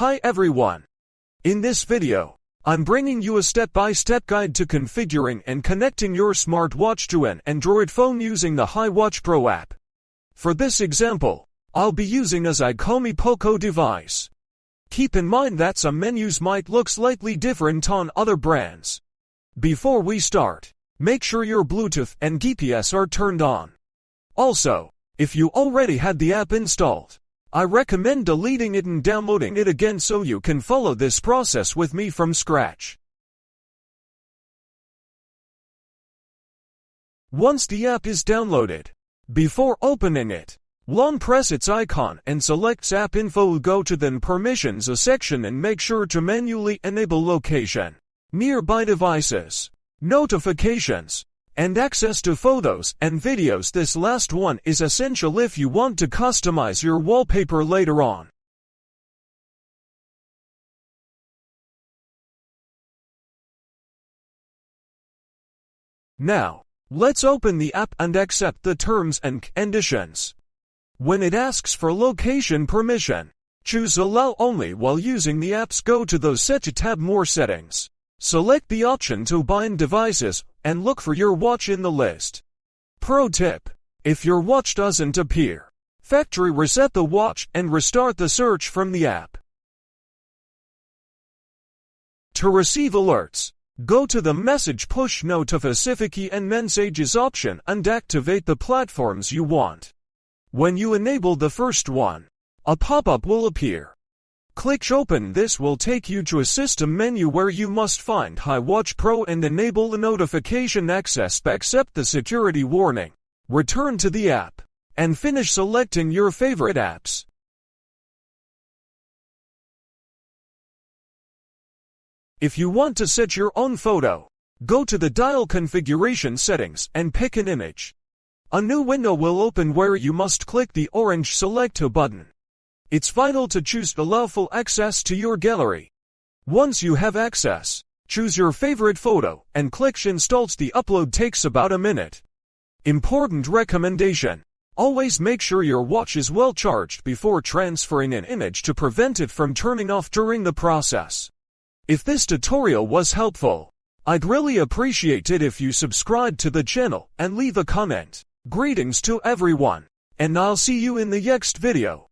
Hi everyone! In this video, I'm bringing you a step-by-step guide to configuring and connecting your smartwatch to an Android phone using the HiWatch Pro app. For this example, I'll be using a Xiaomi Poco device. Keep in mind that some menus might look slightly different on other brands. Before we start, make sure your Bluetooth and GPS are turned on. Also, if you already had the app installed, I recommend deleting it and downloading it again so you can follow this process with me from scratch. Once the app is downloaded, before opening it, press its icon and select App Info. Go to the Permissions section and make sure to manually enable location, nearby devices, notifications, and access to photos and videos. This last one is essential if you want to customize your wallpaper later on. Now, let's open the app and accept the terms and conditions. When it asks for location permission, choose Allow Only while using the apps. Go to the Set tab, More Settings. Select the option to bind devices, and look for your watch in the list. Pro tip: if your watch doesn't appear, factory reset the watch and restart the search from the app. To receive alerts, go to the Message Push Notification and Messages option and activate the platforms you want. When you enable the first one, a pop-up will appear. Click Open. This will take you to a system menu where you must find HiWatch Pro and enable the notification access. Accept the security warning, return to the app, and finish selecting your favorite apps. If you want to set your own photo, go to the Dial Configuration Settings and pick an image. A new window will open where you must click the orange Select button. It's vital to choose Allow full access to your gallery. Once you have access, choose your favorite photo and click Install. The upload takes about a minute. Important recommendation: always make sure your watch is well charged before transferring an image to prevent it from turning off during the process. If this tutorial was helpful, I'd really appreciate it if you subscribe to the channel and leave a comment. Greetings to everyone, and I'll see you in the next video.